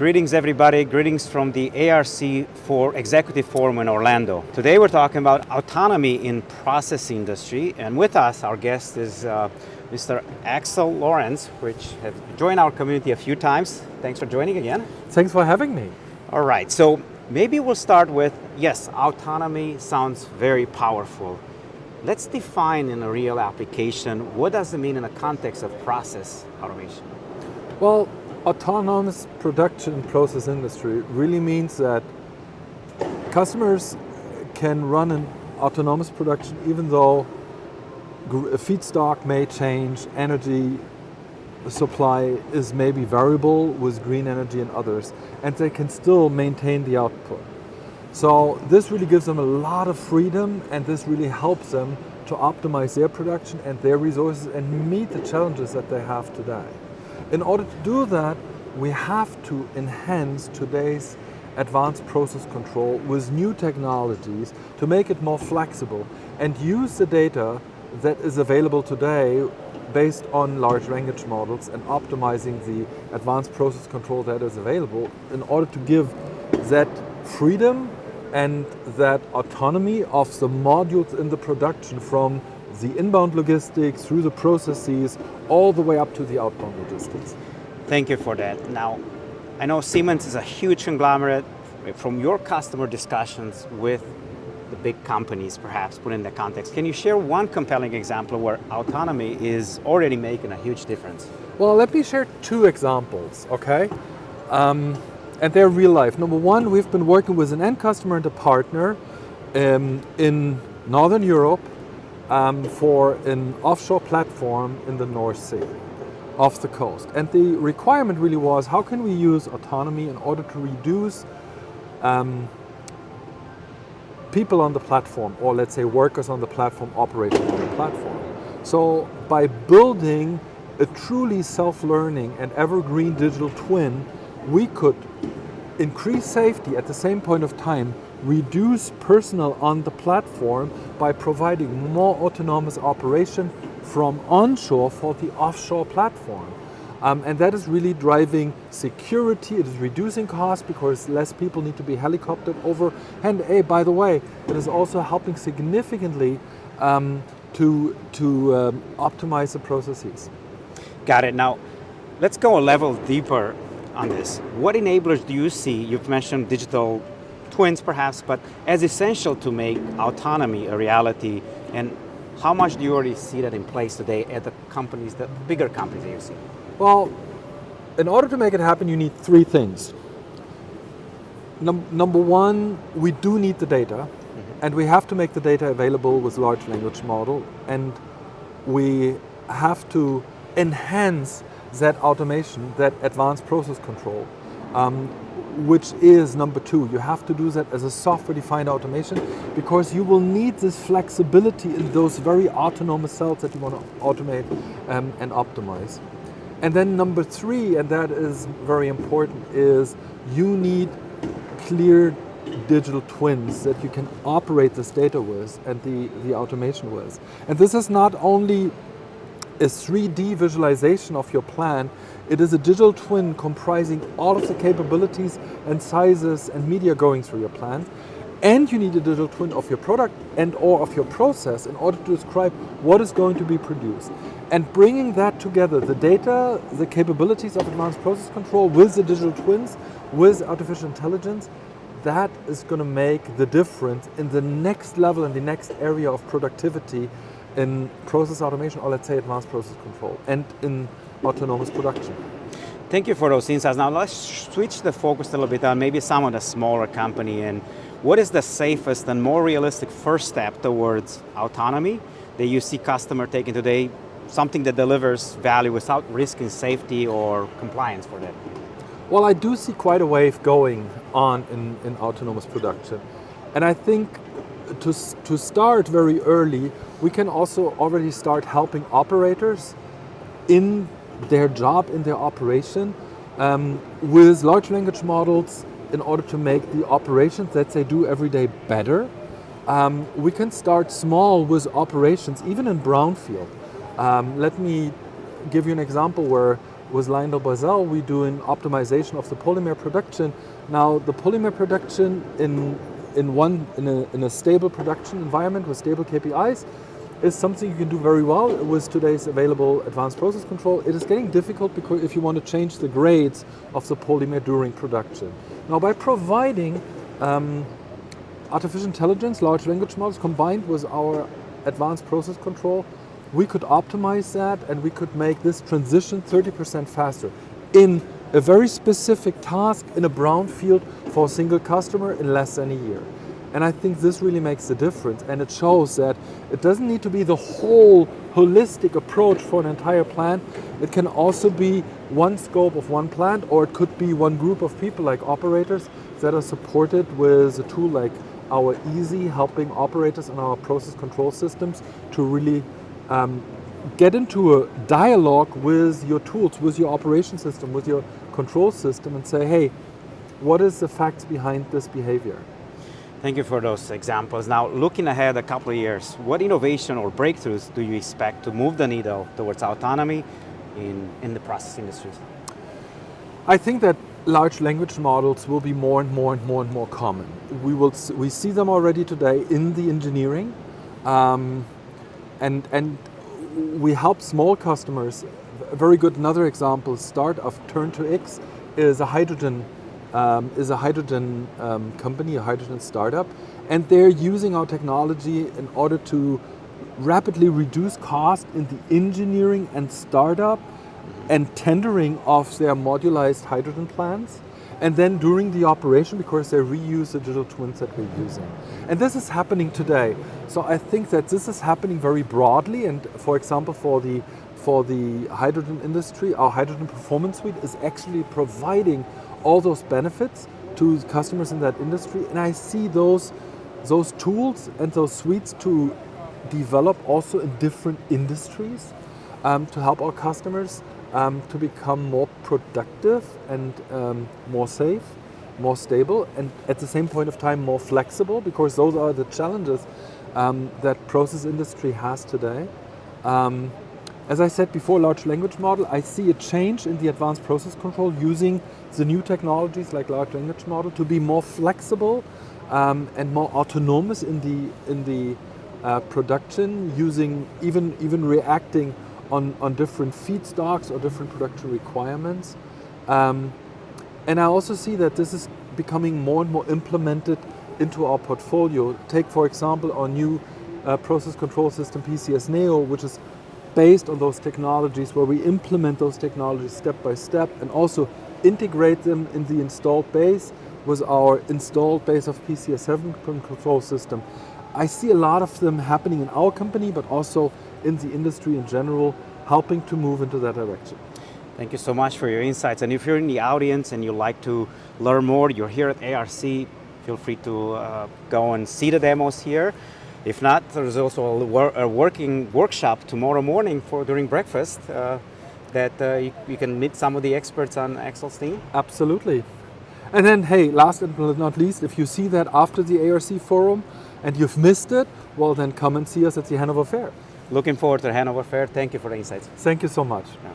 Greetings everybody, greetings from the ARC for Executive Forum in Orlando. Today we're talking about autonomy in process industry, and with us our guest is Mr. Axel Lawrence, which has joined our community a few times. Thanks for joining again. Thanks for having me. All right, so maybe we'll start with, yes, autonomy sounds very powerful. Let's define in a real application, what does it mean in the context of process automation? Well, autonomous production process industry really means that customers can run an autonomous production even though feedstock may change, energy supply is maybe variable with green energy and others, and they can still maintain the output. So this really gives them a lot of freedom, and this really helps them to optimize their production and their resources and meet the challenges that they have today. In order to do that, we have to enhance today's advanced process control with new technologies to make it more flexible and use the data that is available today based on large language models and optimizing the advanced process control that is available in order to give that freedom and that autonomy of the modules in the production from the inbound logistics through the processes all the way up to the outbound logistics. Thank you for that. Now, I know Siemens is a huge conglomerate. From your customer discussions with the big companies, perhaps put in the context, can you share one compelling example where autonomy is already making a huge difference? Well, let me share two examples, okay? And they're real life. Number one, we've been working with an end customer and a partner in Northern Europe for an offshore platform in the North Sea, off the coast. And the requirement really was, how can we use autonomy in order to reduce people on the platform, or let's say workers on the platform operating on the platform. So by building a truly self-learning and evergreen digital twin, we could increase safety at the same point of time, reduce personnel on the platform by providing more autonomous operation from onshore for the offshore platform. And that is really driving security, it is reducing costs because less people need to be helicoptered over. And hey, by the way, it is also helping significantly to optimize the processes. Got it. Now, let's go a level deeper on this. What enablers do you see? You've mentioned digital twins perhaps, but as essential to make autonomy a reality, and how much do you already see that in place today at the companies, the bigger companies that you see? Well, in order to make it happen, you need three things. Number one, we do need the data, and we have to make the data available with large language model, and we have to enhance that automation, that advanced process control, which is number two. You have to do that as a software-defined automation because you will need this flexibility in those very autonomous cells that you want to automate and optimize. And then number three, and that is very important, is you need clear digital twins that you can operate this data with and the automation with. And this is not only a 3D visualization of your plant, it is a digital twin comprising all of the capabilities and sizes and media going through your plant. And you need a digital twin of your product and or of your process in order to describe what is going to be produced. And bringing that together, the data, the capabilities of advanced process control with the digital twins, with artificial intelligence, that is going to make the difference in the next level, in the next area of productivity in process automation, or let's say advanced process control, and in autonomous production. Thank you for those insights. Now let's switch the focus a little bit on maybe some of the smaller company, and what is the safest and more realistic first step towards autonomy that you see customer taking today, something that delivers value without risking safety or compliance for them? Well, I do see quite a wave going on in autonomous production. And I think to start very early, we can also already start helping operators in their job, in their operation, with large language models in order to make the operations that they do every day better. We can start small with operations, even in brownfield. Let me give you an example where with LyondellBasell, we do an optimization of the polymer production. Now, the polymer production in a stable production environment with stable KPIs is something you can do very well with today's available advanced process control. It is getting difficult because if you want to change the grades of the polymer during production. Now, by providing artificial intelligence, large language models combined with our advanced process control, we could optimize that and we could make this transition 30% faster in a very specific task in a brownfield for a single customer in less than a year. And I think this really makes the difference, and it shows that it doesn't need to be the whole holistic approach for an entire plant. It can also be one scope of one plant, or it could be one group of people like operators that are supported with a tool like our Easy, helping operators in our process control systems to really get into a dialogue with your tools, with your operation system, with your control system, and say, hey, what is the facts behind this behavior? Thank you for those examples. Now, looking ahead a couple of years, what innovation or breakthroughs do you expect to move the needle towards autonomy in the process industries? I think that large language models will be more and more common. We see them already today in the engineering, and we help small customers. A very good another example, start of Turn to X is a hydrogen company, a hydrogen startup, and they're using our technology in order to rapidly reduce cost in the engineering and startup and tendering of their modularized hydrogen plants, and then during the operation, because they reuse the digital twins that we're using. And this is happening today. So I think that this is happening very broadly, and for example, for the hydrogen industry, our hydrogen performance suite is actually providing all those benefits to customers in that industry, and I see those tools and those suites to develop also in different industries to help our customers to become more productive and more safe, more stable, and at the same point of time more flexible, because those are the challenges that process industry has today. As I said before, large language model, I see a change in the advanced process control using the new technologies like large language model to be more flexible and more autonomous in the production, using even reacting on different feedstocks or different production requirements. And I also see that this is becoming more and more implemented into our portfolio. Take, for example, our new process control system, PCS Neo, which is based on those technologies, where we implement those technologies step by step and also integrate them in the installed base with our installed base of PCS 7 control system. I see a lot of them happening in our company, but also in the industry in general, helping to move into that direction. Thank you so much for your insights. And if you're in the audience and you'd like to learn more, you're here at ARC, feel free to go and see the demos here. If not, there's also a working workshop tomorrow morning during breakfast that you can meet some of the experts on Axel's team. Absolutely. And then, hey, last and not least, if you see that after the ARC forum and you've missed it, well, then come and see us at the Hanover Fair. Looking forward to the Hanover Fair. Thank you for the insights. Thank you so much. Yeah.